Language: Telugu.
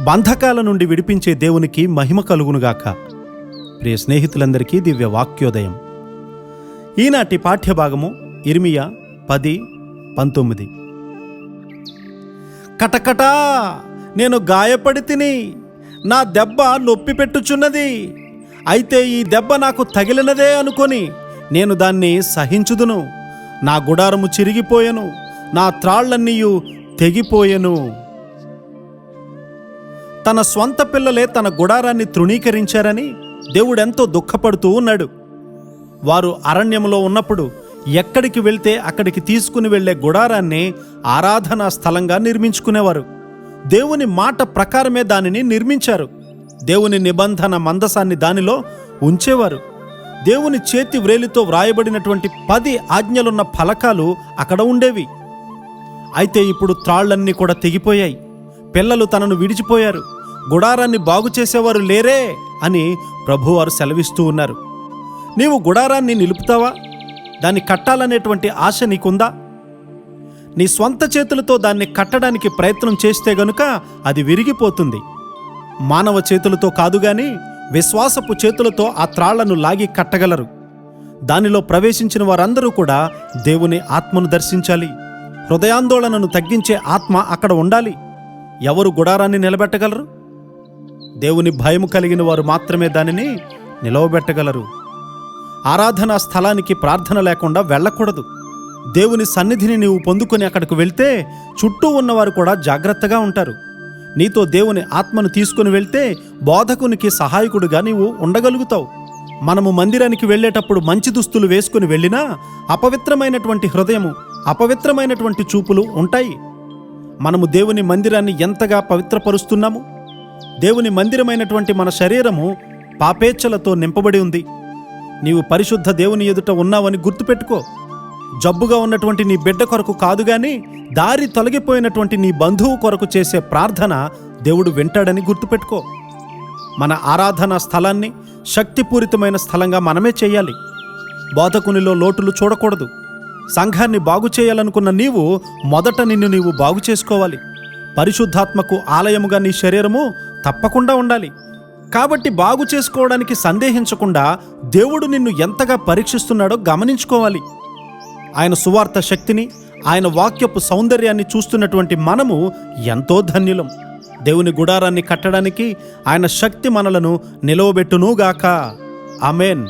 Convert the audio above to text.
బంధకాల నుండి విడిపించే దేవునికి మహిమ కలుగునుగాక. ప్రియ స్నేహితులందరికీ దివ్య వాక్యోదయం. ఈనాటి పాఠ్యభాగము ఇర్మియా 10:19. కటకటా నేను గాయపడి తిని, నా దెబ్బ నొప్పి పెట్టుచున్నది. అయితే ఈ దెబ్బ నాకు తగిలినదే అనుకొని నేను దాన్ని సహించుదును. నా గుడారము చిరిగిపోయెను, నా త్రాళ్లన్నీయు తెగిపోయెను. తన స్వంత పిల్లలే తన గుడారాన్ని తృణీకరించారని దేవుడెంతో దుఃఖపడుతూ ఉన్నాడు. వారు అరణ్యంలో ఉన్నప్పుడు ఎక్కడికి వెళ్తే అక్కడికి తీసుకుని వెళ్లే గుడారాన్ని ఆరాధనా స్థలంగా నిర్మించుకునేవారు. దేవుని మాట ప్రకారమే దానిని నిర్మించారు. దేవుని నిబంధన మందసాన్ని దానిలో ఉంచేవారు. దేవుని చేతి వ్రేలితో వ్రాయబడినటువంటి 10 ఆజ్ఞలున్న ఫలకాలు అక్కడ ఉండేవి. అయితే ఇప్పుడు త్రాళ్లన్నీ కూడా తెగిపోయాయి. పిల్లలు తనను విడిచిపోయారు. గుడారాన్ని బాగు చేసేవారు లేరే అని ప్రభువారు సెలవిస్తూ ఉన్నారు. నీవు గుడారాన్ని నిలుపుతావా? దాన్ని కట్టాలనేటువంటి ఆశ నీకుందా? నీ స్వంత చేతులతో దాన్ని కట్టడానికి ప్రయత్నం చేస్తే గనుక అది విరిగిపోతుంది. మానవ చేతులతో కాదుగాని విశ్వాసపు చేతులతో ఆ త్రాళ్లను లాగి కట్టగలరు. దానిలో ప్రవేశించిన వారందరూ కూడా దేవుని ఆత్మను దర్శించాలి. హృదయాందోళనను తగ్గించే ఆత్మ అక్కడ ఉండాలి. ఎవరు గుడారాన్ని నిలబెట్టగలరు? దేవుని భయము కలిగిన వారు మాత్రమే దానిని నిలవబెట్టగలరు. ఆరాధనా స్థలానికి ప్రార్థన లేకుండా వెళ్ళకూడదు. దేవుని సన్నిధిని నీవు పొందుకొని అక్కడికి వెళ్తే చుట్టూ ఉన్నవారు కూడా జాగ్రత్తగా ఉంటారు. నీతో దేవుని ఆత్మను తీసుకుని వెళ్తే బోధకునికి సహాయకుడిగా నీవు ఉండగలుగుతావు. మనము మందిరానికి వెళ్ళేటప్పుడు మంచి దుస్తులు వేసుకుని వెళ్ళినా అపవిత్రమైనటువంటి హృదయము, అపవిత్రమైనటువంటి చూపులు ఉంటాయి. మనము దేవుని మందిరాన్ని ఎంతగా పవిత్రపరుస్తున్నాము? దేవుని మందిరమైనటువంటి మన శరీరము పాపేచ్ఛలతో నింపబడి ఉంది. నీవు పరిశుద్ధ దేవుని ఎదుట ఉన్నావని గుర్తుపెట్టుకో. జబ్బుగా ఉన్నటువంటి నీ బిడ్డ కొరకు కాదుగాని దారి తొలగిపోయినటువంటి నీ బంధువు కొరకు చేసే ప్రార్థన దేవుడు వింటాడని గుర్తుపెట్టుకో. మన ఆరాధనా స్థలాన్ని శక్తిపూరితమైన స్థలంగా మనమే చేయాలి. బోధకునిలో లోటులు చూడకూడదు. సంఘాన్ని బాగు చేయాలనుకున్న నీవు మొదట నిన్ను నీవు బాగు చేసుకోవాలి. పరిశుద్ధాత్మకు ఆలయముగా నీ శరీరము తప్పకుండా ఉండాలి. కాబట్టి బాగు చేసుకోవడానికి సందేహించకుండా దేవుడు నిన్ను ఎంతగా పరీక్షిస్తున్నాడో గమనించుకోవాలి. ఆయన సువార్త శక్తిని, ఆయన వాక్యపు సౌందర్యాన్ని చూస్తున్నటువంటి మనము ఎంతో ధన్యులం. దేవుని గుడారాన్ని కట్టడానికి ఆయన శక్తి మనలను నిలవబెట్టునుగాక. ఆమేన్.